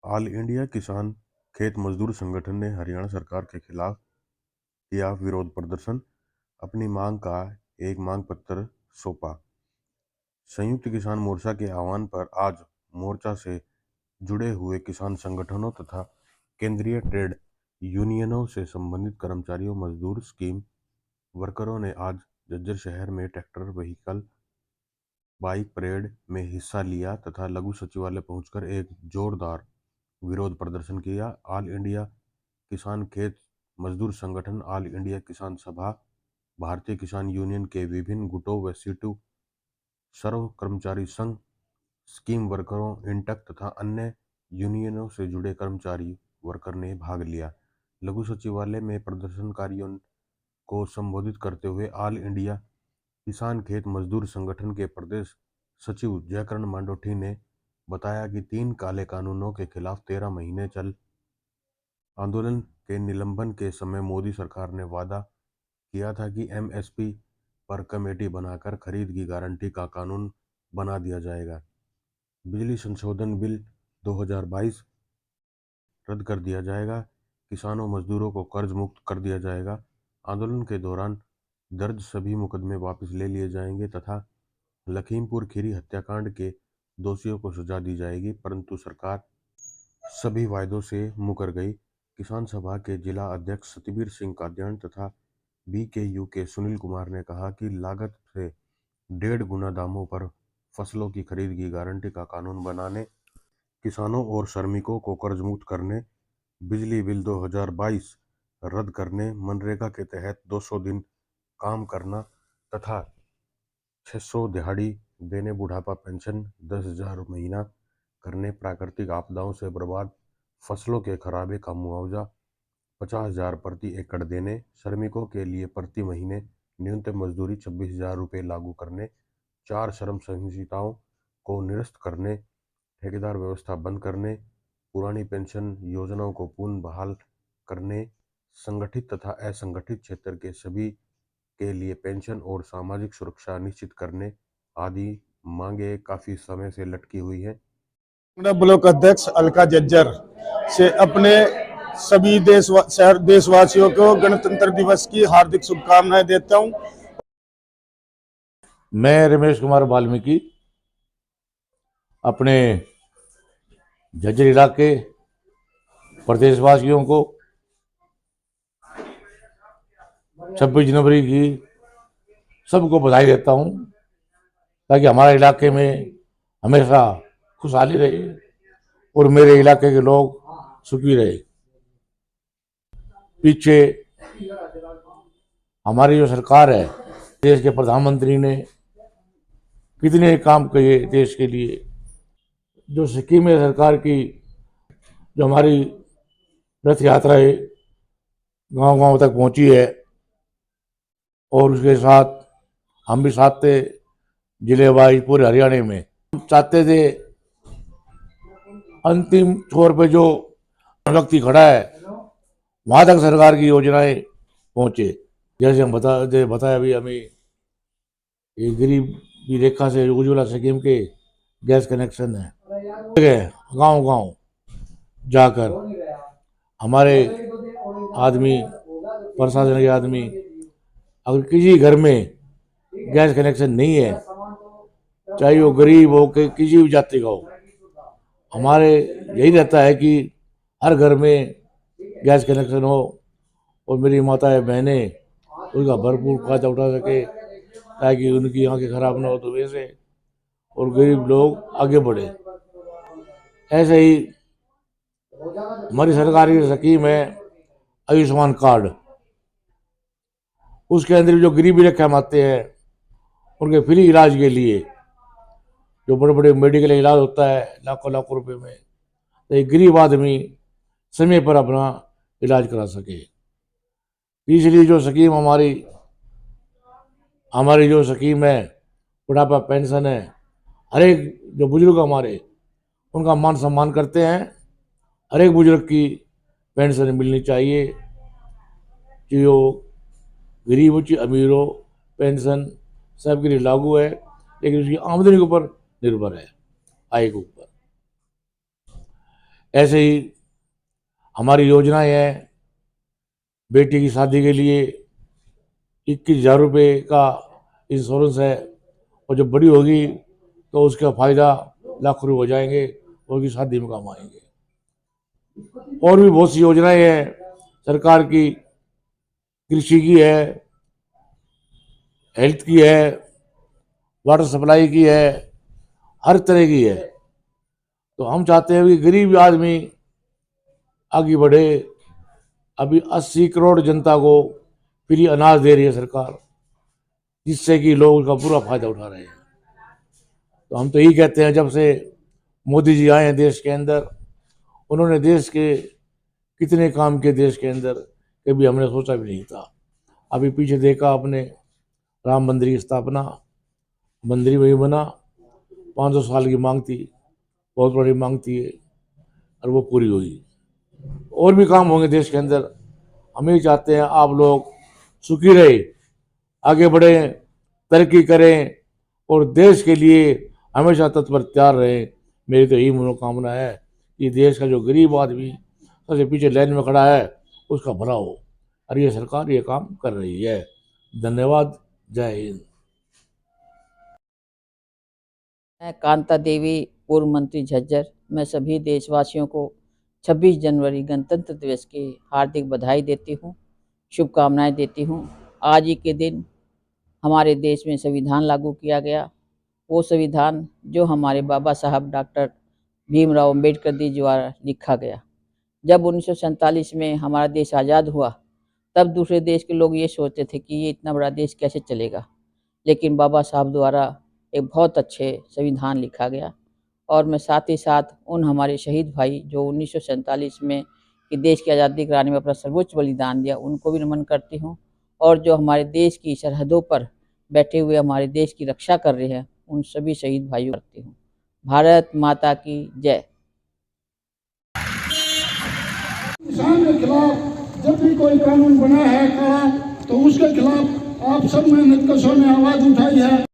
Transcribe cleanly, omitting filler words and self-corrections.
All India किसान खेत मजदूर संगठन ने हरियाणा सरकार के खिलाफ किया विरोध प्रदर्शन। अपनी मांग का एक मांग पत्र सौंपा। संयुक्त किसान मोर्चा के आह्वान पर आज मोर्चा से जुड़े हुए किसान संगठनों तथा केंद्रीय ट्रेड यूनियनों से संबंधित कर्मचारियों, मजदूर, स्कीम वर्करों ने आज झज्जर शहर में ट्रैक्टर, व्हीकल, बाइक परेड में हिस्सा लिया तथा लघु सचिवालय पहुंचकर एक जोरदार विरोध प्रदर्शन किया। ऑल इंडिया किसान खेत मजदूर संगठन, ऑल इंडिया किसान सभा, भारतीय किसान यूनियन के विभिन्न गुटों व सीटू, सर्व कर्मचारी संघ, स्कीम वर्करों, इंटक तथा अन्य यूनियनों से जुड़े कर्मचारी वर्कर ने भाग लिया। लघु सचिवालय में प्रदर्शनकारियों को संबोधित करते हुए ऑल इंडिया किसान खेत मजदूर संगठन के प्रदेश सचिव जयकरण मांडोठी ने बताया कि 3 काले कानूनों के खिलाफ 13 महीने चल आंदोलन के निलंबन के समय मोदी सरकार ने वादा किया था कि एमएसपी पर कमेटी बनाकर खरीद की गारंटी का कानून बना दिया जाएगा। बिजली संशोधन बिल 2022 रद्द कर दिया जाएगा। किसानों मजदूरों को कर्ज मुक्त कर दिया जाएगा। आंदोलन के दौरान दर्ज सभी मुकदमे वापस ले लिए जाएंगे तथा लखीमपुर खीरी हत्याकांड के दोषियों को सजा दी जाएगी, परंतु सरकार सभी वायदों से मुकर गई। किसान सभा के जिला अध्यक्ष सतबीर सिंह कादियान तथा बीकेयू के सुनील कुमार ने कहा कि लागत से 1.5 गुना दामों पर फसलों की खरीद की गारंटी का कानून बनाने, किसानों और श्रमिकों को कर्ज मुक्त करने, बिजली बिल 2022 रद्द करने, मनरेगा के तहत 200 दिन काम करना तथा 600 दिहाड़ी देने, बुढ़ापा पेंशन 10,000 महीना करने, प्राकृतिक आपदाओं से बर्बाद फसलों के खराबे का मुआवजा 50,000 प्रति एकड़ देने, श्रमिकों के लिए प्रति महीने न्यूनतम मजदूरी 26,000 रुपये लागू करने, 4 श्रम संहिताओं को निरस्त करने, ठेकेदार व्यवस्था बंद करने, पुरानी पेंशन योजनाओं को पुनः बहाल करने, संगठित तथा असंगठित क्षेत्र के सभी के लिए पेंशन और सामाजिक सुरक्षा निश्चित करने आदि मांगे काफी समय से लटकी हुई हैं। ब्लॉक अध्यक्ष अलका जज्जर से अपने सभी देशवासियों को गणतंत्र दिवस की हार्दिक शुभकामनाएं देता हूं। मैं रमेश कुमार वाल्मीकि अपने झज्जर इलाके प्रदेशवासियों को 26 जनवरी की सबको बधाई देता हूं, ताकि हमारे इलाके में हमेशा खुशहाली रहे और मेरे इलाके के लोग सुखी रहे। पीछे हमारी जो सरकार है, देश के प्रधानमंत्री ने कितने काम किए देश के लिए। जो स्कीमें सरकार की, जो हमारी रथ यात्रा है गांव गांव तक पहुंची है, और उसके साथ हम भी साथ थे जिले वाइज पूरे हरियाणा में। हम चाहते थे अंतिम छोर पे जो व्यक्ति खड़ा है वहां तक सरकार की योजनाएं पहुंचे। जैसे हम बताया अभी हमें ये गरीबी रेखा से उज्ज्वला स्कीम के गैस कनेक्शन है, गांव गांव जाकर हमारे आदमी, प्रशासन के आदमी, अगर किसी घर में गैस कनेक्शन नहीं है, चाहे वो गरीब हो के किसी भी जाति का हो, हमारे यही रहता है कि हर घर में गैस कनेक्शन हो और मेरी माताएं बहनें उसका भरपूर फायदा उठा सके, ताकि उनकी आंखें खराब ना हो तो वैसे, और गरीब लोग आगे बढ़े। ऐसे ही हमारी सरकारी स्कीम है आयुष्मान कार्ड। उसके अंदर जो गरीबी रेखा में आते हैं उनके फ्री इलाज के लिए, जो बड़े बड़े मेडिकल इलाज होता है लाखों लाखों रुपए में, तो एक गरीब आदमी समय पर अपना इलाज करा सके। तीसरी जो स्कीम हमारी जो स्कीम है बुढ़ापा पेंशन है, हर एक जो बुजुर्ग हमारे उनका मान सम्मान करते हैं। हर एक बुजुर्ग की पेंशन मिलनी चाहिए, जो गरीब हो चाहे अमीर हो, पेंशन सबके लिए लागू है, लेकिन उसकी आमदनी के ऊपर निर्भर है, आय के ऊपर। ऐसे ही हमारी योजनाएं हैं। बेटी की शादी के लिए 21,000 रुपये का इंश्योरेंस है, और जब बड़ी होगी तो उसका फ़ायदा लाख रुपये हो जाएंगे और उसकी शादी में काम आएंगे। और भी बहुत सी योजनाएं हैं सरकार की, कृषि की है, हेल्थ की है, वाटर सप्लाई की है, हर तरह की है। तो हम चाहते हैं कि गरीब आदमी आगे बढ़े। अभी 80 करोड़ जनता को फ्री अनाज दे रही है सरकार, जिससे कि लोग उसका पूरा फायदा उठा रहे हैं। तो हम तो यही कहते हैं, जब से मोदी जी आए हैं देश के अंदर, उन्होंने देश के कितने काम किए देश के अंदर, कभी हमने सोचा भी नहीं था। अभी पीछे देखा आपने, राम मंदिर की स्थापना, मंदिर वही बना, 500 साल की मांग थी, बहुत बड़ी मांग थी, और वो पूरी हुई। और भी काम होंगे देश के अंदर। हम ही चाहते हैं आप लोग सुखी रहे, आगे बढ़ें, तरक्की करें और देश के लिए हमेशा तत्पर तैयार रहें। मेरी तो यही मनोकामना है कि देश का जो गरीब आदमी सबसे पीछे लाइन में खड़ा है उसका भला हो, और ये सरकार ये काम कर रही है। धन्यवाद। जय हिंद। मैं कांता देवी, पूर्व मंत्री झज्जर। मैं सभी देशवासियों को 26 जनवरी गणतंत्र दिवस की हार्दिक बधाई देती हूँ, शुभकामनाएं देती हूँ। आज ही के दिन हमारे देश में संविधान लागू किया गया। वो संविधान जो हमारे बाबा साहब डॉक्टर भीमराव अम्बेडकर जी द्वारा लिखा गया। जब 1947 में हमारा देश आज़ाद हुआ, तब दूसरे देश के लोग ये सोचते थे कि ये इतना बड़ा देश कैसे चलेगा, लेकिन बाबा साहब द्वारा एक बहुत अच्छे संविधान लिखा गया। और मैं साथ ही साथ उन हमारे शहीद भाई जो 1947 में कि देश की आज़ादी कराने में अपना सर्वोच्च बलिदान दिया, उनको भी नमन करती हूँ। और जो हमारे देश की सरहदों पर बैठे हुए हमारे देश की रक्षा कर रहे हैं, उन सभी शहीद भाइयों को करती हूँ। भारत माता की जय। किसान के खिलाफ जब भी कोई कानून बना है काला, तो उसके खिलाफ आप सब ने निष्कर्षों में आवाज उठाई है।